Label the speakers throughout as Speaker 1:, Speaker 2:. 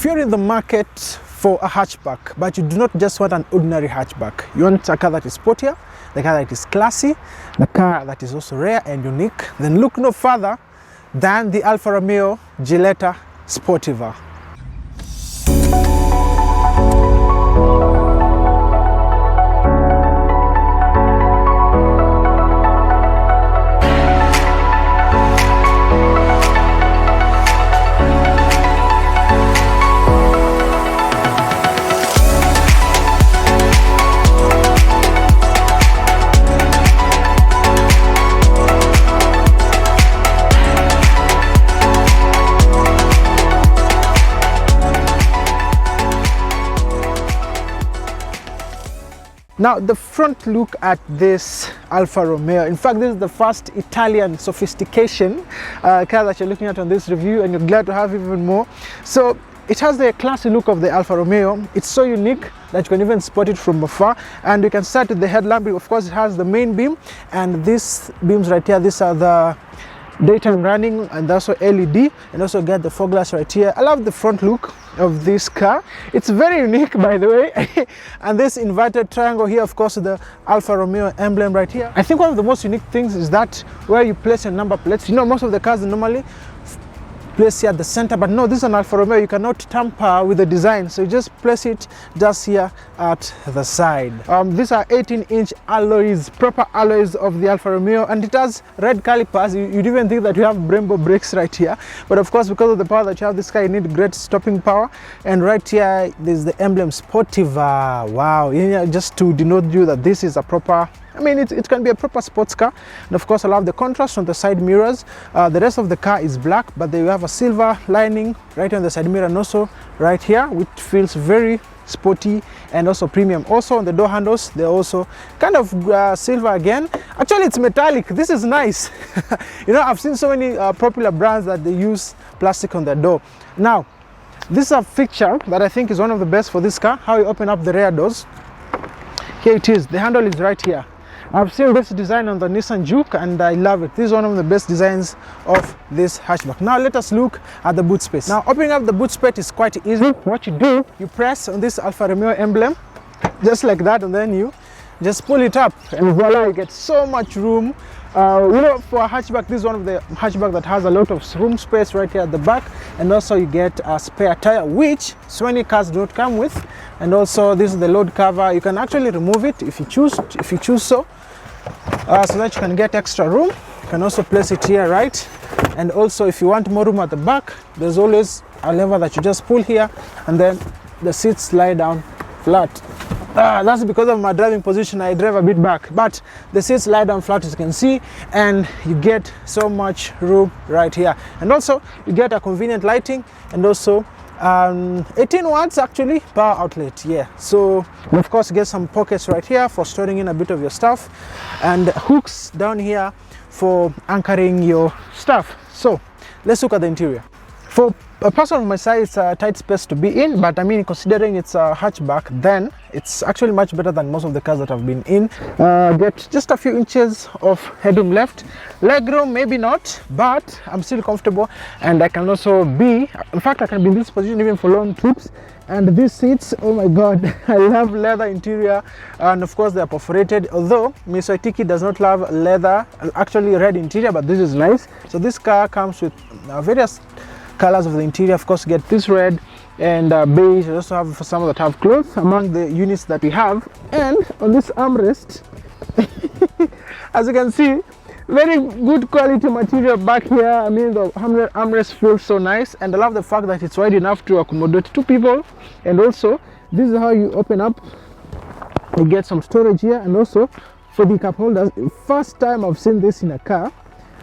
Speaker 1: If you're in the market for a hatchback, but you do not just want an ordinary hatchback, you want a car that is sportier, the car that is classy, the car that is also rare and unique, then look no further than the Alfa Romeo Giulietta Sportiva. Now, the front look at this Alfa Romeo, in fact, this is the first Italian sophistication car that you're looking at on this review, and you're glad to have even more. So it has the classy look of the Alfa Romeo. It's so unique that you can even spot it from afar, and you can start with the headlamp. Of course, it has the main beam, and these beams right here, these are the daytime running, and also LED, and also get the fog glass right here. I love the front look of this car. It's very unique, by the way. And this inverted triangle here, of course, the Alfa Romeo emblem right here. I think one of the most unique things is that where you place your number plates. You know, most of the cars normally place here at the center, but no, this is an Alfa Romeo. You cannot tamper with the design, so you just place it just here at the side. These are 18-inch alloys, proper alloys of the Alfa Romeo, and it has red calipers. You'd even think that you have Brembo brakes right here, but of course, because of the power that you have this car, you need great stopping power. And right here, there's the emblem Sportiva. Wow, yeah, just to denote you that this is a proper, I mean, it can be a proper sports car. And of course, I love the contrast on the side mirrors. The rest of the car is black, but they have a silver lining right on the side mirror and also right here, which feels very sporty and also premium. Also on the door handles, they're also kind of silver again. Actually, it's metallic. This is nice. You know, I've seen so many popular brands that they use plastic on their door. Now, this is a feature that I think is one of the best for this car, how you open up the rear doors. Here it is. The handle is right here. I've seen this design on the Nissan Juke and I love it. This is one of the best designs of this hatchback. Now let us look at the boot space. Now opening up the boot space is quite easy. What you do, you press on this Alfa Romeo emblem, just like that, and then you just pull it up and voila, you get so much room. You know, for a hatchback, this is one of the hatchback that has a lot of room space right here at the back, and also you get a spare tire, which so many cars do not come with. And also this is the load cover. You can actually remove it if you choose so that you can get extra room. You can also place it here, right? And also if you want more room at the back, there's always a lever that you just pull here, and then the seats slide down flat. That's because of my driving position. I drive a bit back, but the seats lie down flat, as you can see, and you get so much room right here. And also you get a convenient lighting, and also 18 watts actually power outlet. Yeah, so of course you get some pockets right here for storing in a bit of your stuff, and hooks down here for anchoring your stuff. So let's look at the interior. For a person of my size, it's a tight space to be in, but I mean, considering it's a hatchback, then it's actually much better than most of the cars that I've been in. Get just a few inches of headroom left. Legroom, maybe not, but I'm still comfortable, and I can also be, in fact, I can be in this position even for long trips. And these seats, oh my god, I love leather interior, and of course they are perforated, although Mitsubishi does not love leather, actually red interior, but this is nice. So this car comes with various colors of the interior. Of course, you get this red and beige. You also have some that have cloth among the units that we have. And on this armrest, as you can see, very good quality material back here. I mean, the armrest feels so nice, and I love the fact that it's wide enough to accommodate two people. And also, this is how you open up. You get some storage here, and also for the cup holders. First time I've seen this in a car.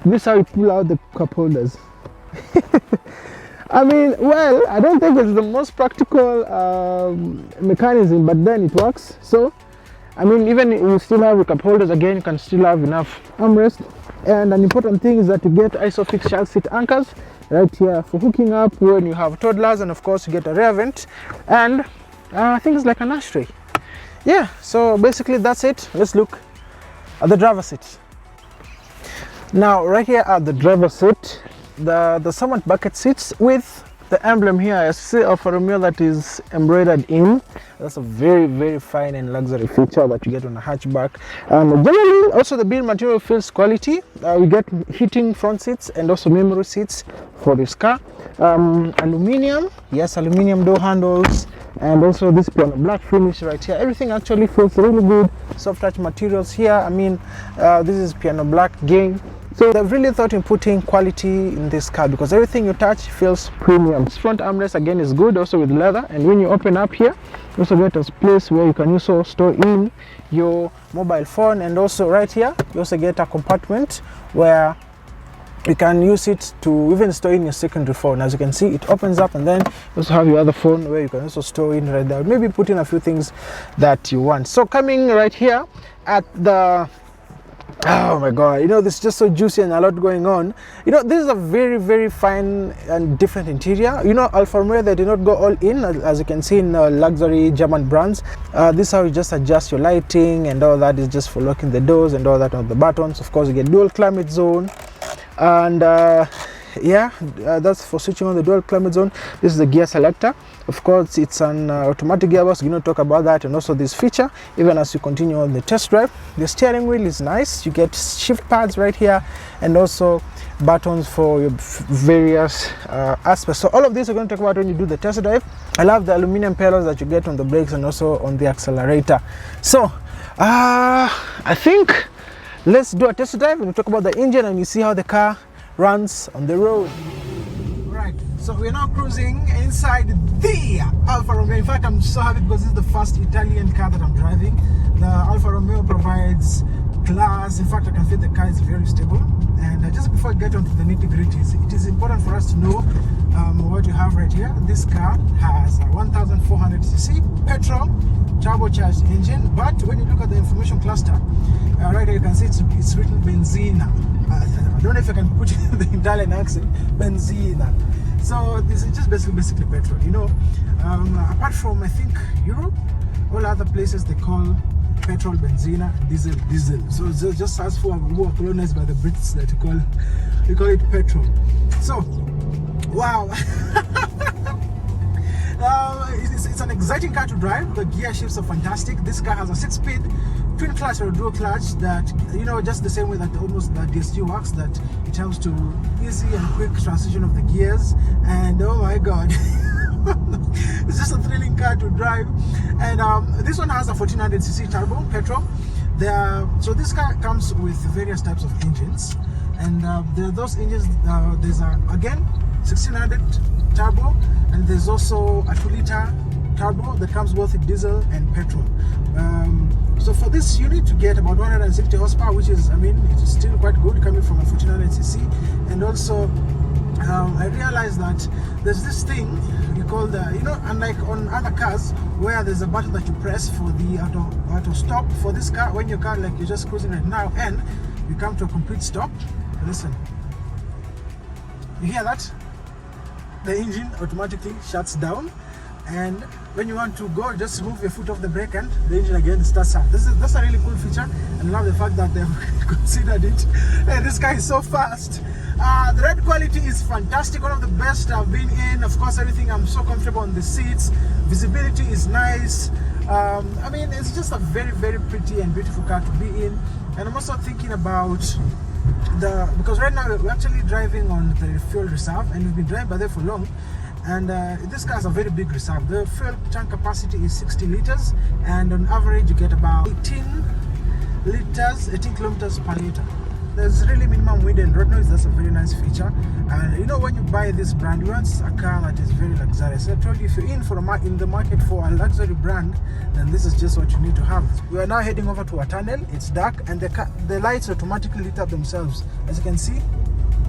Speaker 1: This is how you pull out the cup holders. I mean, well, I don't think it's the most practical mechanism, but then it works. So, I mean, even if you still have cup holders, again, you can still have enough armrest. And an important thing is that you get ISOFIX child seat anchors right here for hooking up when you have toddlers, and of course you get a rear vent, and I think it's like an ashtray. Yeah, so basically that's it. Let's look at the driver's seat. Now, right here at the driver's seat, the somewhat bucket seats with the emblem here, I see Alfa Romeo that is embroidered in. That's a very, very fine and luxury feature that you get on a hatchback. Generally, also the build material feels quality. We get heating front seats and also memory seats for this car. Aluminium, yes, aluminium door handles, and also this piano black finish right here. Everything actually feels really good. Soft touch materials here. I mean, this is piano black again. So they've really thought in putting quality in this car because everything you touch feels premium. This front armrest again is good, also with leather, and when you open up here, you also get a place where you can also store in your mobile phone, and also right here you also get a compartment where you can use it to even store in your secondary phone. As you can see, it opens up, and then you also have your other phone where you can also store in right there, maybe put in a few things that you want. So coming right here at the, oh my god, you know, this is just so juicy and a lot going on. You know, this is a very, very fine and different interior. You know, Alfa Romeo, they did not go all in, as you can see in luxury German brands. This is how you just adjust your lighting, and all that is just for locking the doors and all that on the buttons. Of course, you get dual climate zone, and that's for switching on the dual climate zone. This is the gear selector. Of course, it's an automatic gearbox. We're going to talk about that, and also this feature even as you continue on the test drive. The steering wheel is nice. You get shift pads right here, and also buttons for your various aspects. So all of this we're going to talk about when you do the test drive. I love the aluminum pedals that you get on the brakes and also on the accelerator. So I think let's do a test drive and we'll talk about the engine and you see how the car runs on the road. Right, so we're now cruising inside the Alfa Romeo. In fact, I'm so happy because this is the first Italian car that I'm driving. The Alfa Romeo provides class. In fact, I can feel the car is very stable. And just before I get onto the nitty-gritties, it is important for us to know what you have right here. This car has a 1400cc petrol turbocharged engine, but when you look at the information cluster, right here you can see it's written benzina. I don't know if I can put the Italian accent, benzina. So this is just basically petrol, you know. Apart from, I think, Europe, all other places they call petrol benzina, diesel. So it's just as for who are colonized by the Brits that we call it petrol. So wow. It's an exciting car to drive. The gear shifts are fantastic. This car has a 6-speed twin clutch or dual clutch that, you know, just the same way that almost the DSG works, that it helps to easy and quick transition of the gears. And oh my god, it's just a thrilling car to drive. And this one has a 1400cc turbo petrol. So this car comes with various types of engines, and there are those engines. There's again 1600 turbo, and there's also a 2-liter turbo that comes both with diesel and petrol. So for this you need to get about 160 horsepower, which is, I mean, it's still quite good coming from a 1400cc. And also I realized that there's this thing you call the, you know, unlike on other cars where there's a button that you press for the auto stop, for this car, when your car, like you're just cruising right now and you come to a complete stop, listen, you hear that? The engine automatically shuts down, and when you want to go, just remove your foot off the brake and the engine again starts up. That's a really cool feature, and I love the fact that they've considered it. And this car is so fast. The ride quality is fantastic, one of the best I've been in. Of course, everything, I'm so comfortable on the seats. Visibility is nice. I mean, it's just a very, very pretty and beautiful car to be in. And I'm also thinking about because right now we're actually driving on the fuel reserve, and we've been driving by there for long. And this car has a very big reserve. The fuel tank capacity is 60 liters, and on average you get about 18 kilometers per liter. There's really minimum wind and road noise. That's a very nice feature. And you know, when you buy this brand, you want a car that is very luxurious. I told you, if you're in the market for a luxury brand, then this is just what you need to have. We are now heading over to a tunnel. It's dark, and the lights automatically lit up themselves. As you can see,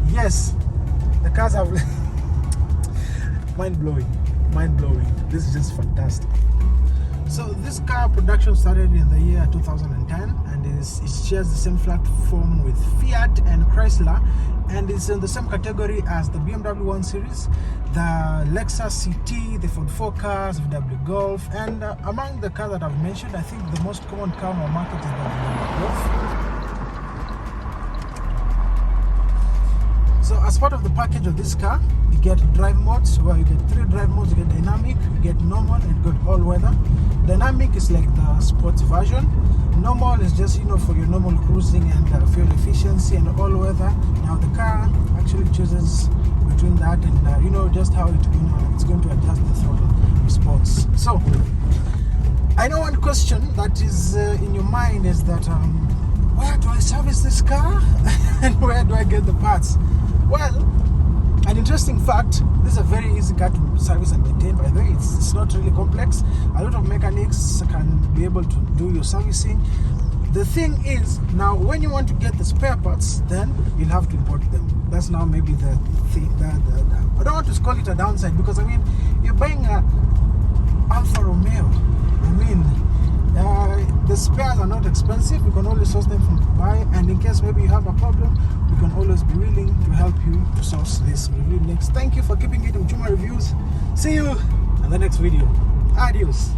Speaker 1: yes, the cars have mind blowing. This is just fantastic. So this car production started in the year 2010, and it shares the same platform with Fiat and Chrysler, and it's in the same category as the BMW 1 Series, the Lexus CT, the Ford Focus, VW Golf, and among the cars that I've mentioned, I think the most common car on the market is the VW Golf. So as part of the package of this car, you get drive modes, where you get 3 drive modes. You get dynamic, you get normal, and you get all weather. Dynamic is like the sports version. Normal is just, you know, for your normal cruising and fuel efficiency, and all weather. Now the car actually chooses between that and you know, just how it's going to adjust the throttle response. So I know one question that is in your mind is that where do I service this car and where do I get the parts? Well, an interesting fact, this is a very easy car to service and maintain, by the way. It's not really complex. A lot of mechanics can be able to do your servicing. The thing is, now when you want to get the spare parts, then you'll have to import them. That's now maybe the thing, I don't want to call it a downside, because I mean, you're buying a Alfa Romeo. I mean, the spares are not expensive. You can always source them from Dubai, and in case maybe you have a problem, we can always be willing to help you to source this review next. Thank you for keeping it in Chuma Reviews. See you in the next video. Adios.